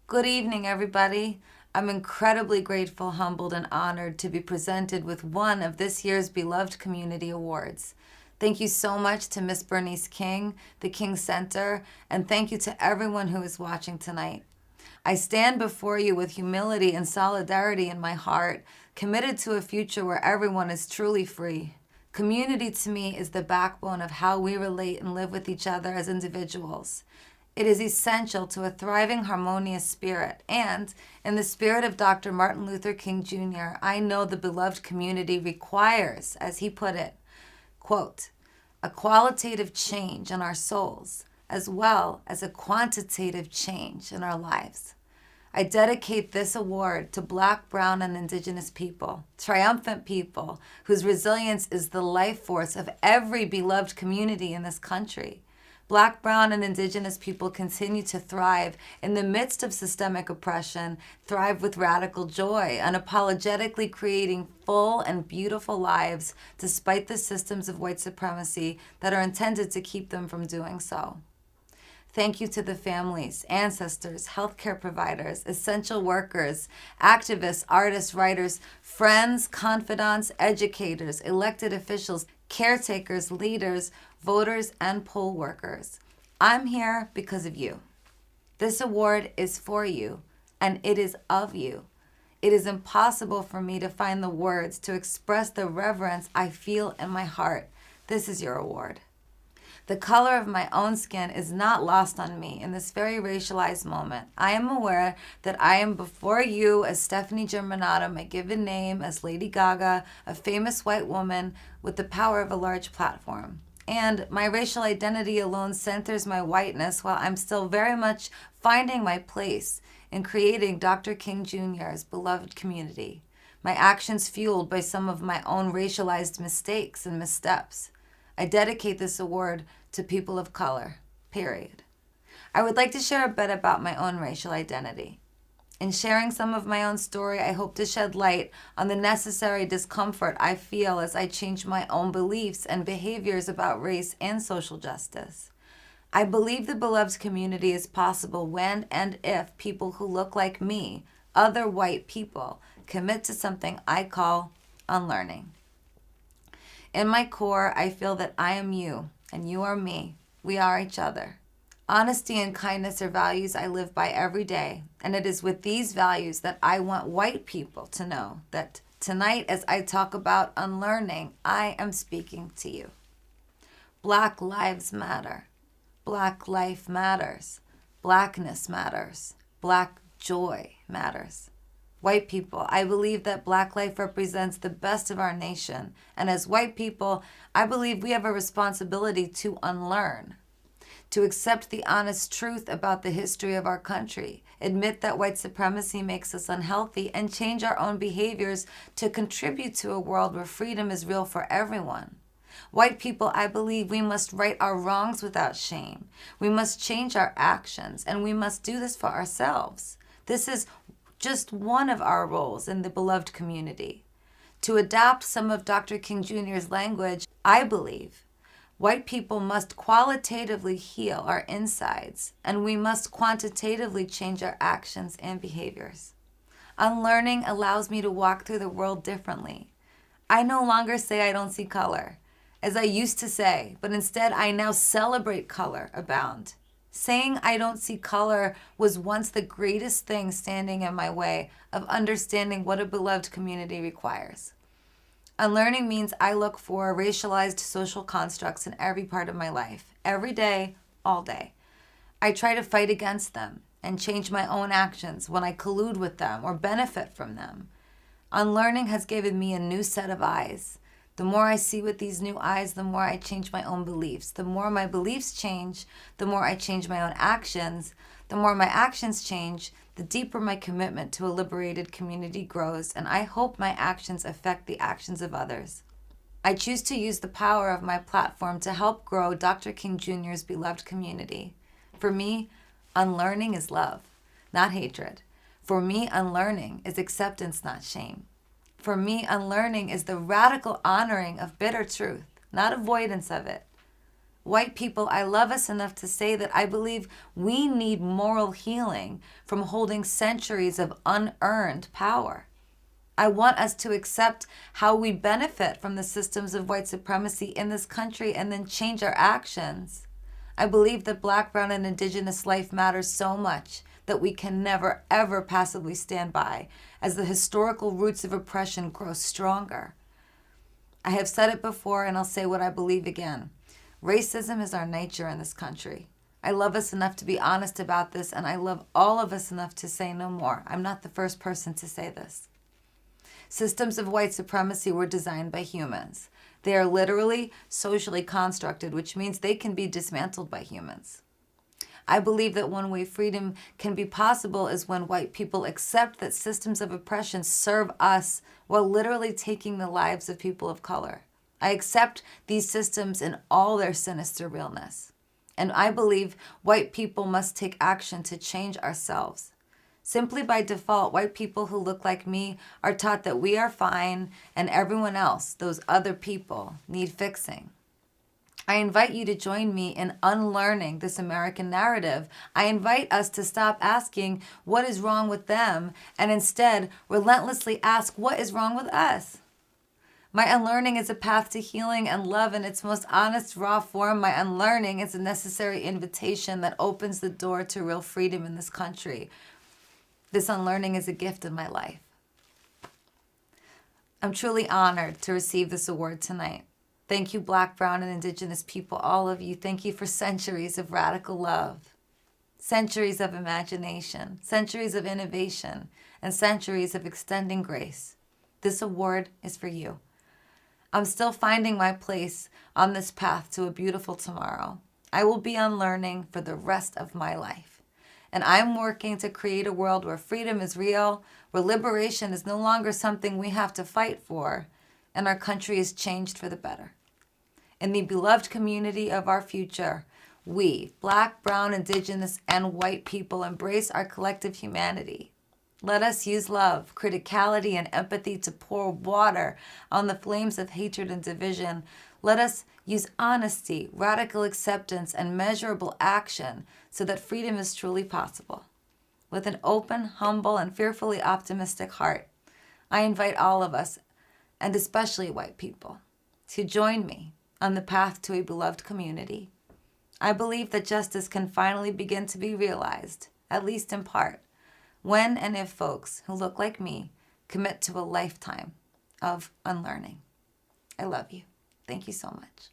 Good evening, everybody. I'm incredibly grateful, humbled, and honored to be presented with one of this year's Beloved Community Awards. Thank you so much to Miss Bernice King, the King Center, and thank you to everyone who is watching tonight. I stand before you with humility and solidarity in my heart, committed to a future where everyone is truly free. Community to me is the backbone of how we relate and live with each other as individuals. It is essential to a thriving, harmonious spirit. And in the spirit of Dr. Martin Luther King Jr., I know the beloved community requires, as he put it, quote, a qualitative change in our souls, as well as a quantitative change in our lives. I dedicate this award to Black, Brown, and Indigenous people, triumphant people whose resilience is the life force of every beloved community in this country. Black, Brown, and Indigenous people continue to thrive in the midst of systemic oppression, thrive with radical joy, unapologetically creating full and beautiful lives despite the systems of white supremacy that are intended to keep them from doing so. Thank you to the families, ancestors, healthcare providers, essential workers, activists, artists, writers, friends, confidants, educators, elected officials, caretakers, leaders, voters, and poll workers. I'm here because of you. This award is for you, and it is of you. It is impossible for me to find the words to express the reverence I feel in my heart. This is your award. The color of my own skin is not lost on me in this very racialized moment. I am aware that I am before you as Stephanie Germanato, my given name as Lady Gaga, a famous white woman with the power of a large platform. And my racial identity alone centers my whiteness while I'm still very much finding my place in creating Dr. King Jr.'s beloved community. My actions fueled by some of my own racialized mistakes and missteps. I dedicate this award to people of color, period. I would like to share a bit about my own racial identity. In sharing some of my own story, I hope to shed light on the necessary discomfort I feel as I change my own beliefs and behaviors about race and social justice. I believe the beloved community is possible when and if people who look like me, other white people, commit to something I call unlearning. In my core, I feel that I am you and you are me. We are each other. Honesty and kindness are values I live by every day, and it is with these values that I want white people to know that tonight, as I talk about unlearning, I am speaking to you. Black lives matter. Black life matters. Blackness matters. Black joy matters. White people, I believe that Black life represents the best of our nation. And as white people, I believe we have a responsibility to unlearn, to accept the honest truth about the history of our country, admit that white supremacy makes us unhealthy, and change our own behaviors to contribute to a world where freedom is real for everyone. White people, I believe we must right our wrongs without shame. We must change our actions, and we must do this for ourselves. This is just one of our roles in the beloved community. To adopt some of Dr. King Jr.'s language, I believe white people must qualitatively heal our insides, and we must quantitatively change our actions and behaviors. Unlearning allows me to walk through the world differently. I no longer say I don't see color, as I used to say, but instead I now celebrate color abound. Saying I don't see color was once the greatest thing standing in my way of understanding what a beloved community requires. Unlearning means I look for racialized social constructs in every part of my life, every day, all day. I try to fight against them and change my own actions when I collude with them or benefit from them. Unlearning has given me a new set of eyes. The more I see with these new eyes, the more I change my own beliefs. The more my beliefs change, the more I change my own actions. The more my actions change, the deeper my commitment to a liberated community grows, and I hope my actions affect the actions of others. I choose to use the power of my platform to help grow Dr. King Jr.'s beloved community. For me, unlearning is love, not hatred. For me, unlearning is acceptance, not shame. For me, unlearning is the radical honoring of bitter truth, not avoidance of it. White people, I love us enough to say that I believe we need moral healing from holding centuries of unearned power. I want us to accept how we benefit from the systems of white supremacy in this country and then change our actions. I believe that Black, brown, and Indigenous life matters so much that we can never, ever passively stand by as the historical roots of oppression grow stronger. I have said it before, and I'll say what I believe again. Racism is our nature in this country. I love us enough to be honest about this, and I love all of us enough to say no more. I'm not the first person to say this. Systems of white supremacy were designed by humans. They are literally socially constructed, which means they can be dismantled by humans. I believe that one way freedom can be possible is when white people accept that systems of oppression serve us while literally taking the lives of people of color. I accept these systems in all their sinister realness. And I believe white people must take action to change ourselves. Simply by default, white people who look like me are taught that we are fine and everyone else, those other people, need fixing. I invite you to join me in unlearning this American narrative. I invite us to stop asking what is wrong with them and instead relentlessly ask what is wrong with us. My unlearning is a path to healing and love in its most honest, raw form. My unlearning is a necessary invitation that opens the door to real freedom in this country. This unlearning is a gift in my life. I'm truly honored to receive this award tonight. Thank you, Black, brown, and Indigenous people, all of you. Thank you for centuries of radical love, centuries of imagination, centuries of innovation, and centuries of extending grace. This award is for you. I'm still finding my place on this path to a beautiful tomorrow. I will be unlearning for the rest of my life. And I'm working to create a world where freedom is real, where liberation is no longer something we have to fight for, and our country is changed for the better. In the beloved community of our future, we, Black, brown, Indigenous, and white people, embrace our collective humanity. Let us use love, criticality, and empathy to pour water on the flames of hatred and division. Let us use honesty, radical acceptance, and measurable action so that freedom is truly possible. With an open, humble, and fearfully optimistic heart, I invite all of us, and especially white people, to join me on the path to a beloved community. I believe that justice can finally begin to be realized, at least in part, when and if folks who look like me commit to a lifetime of unlearning. I love you. Thank you so much.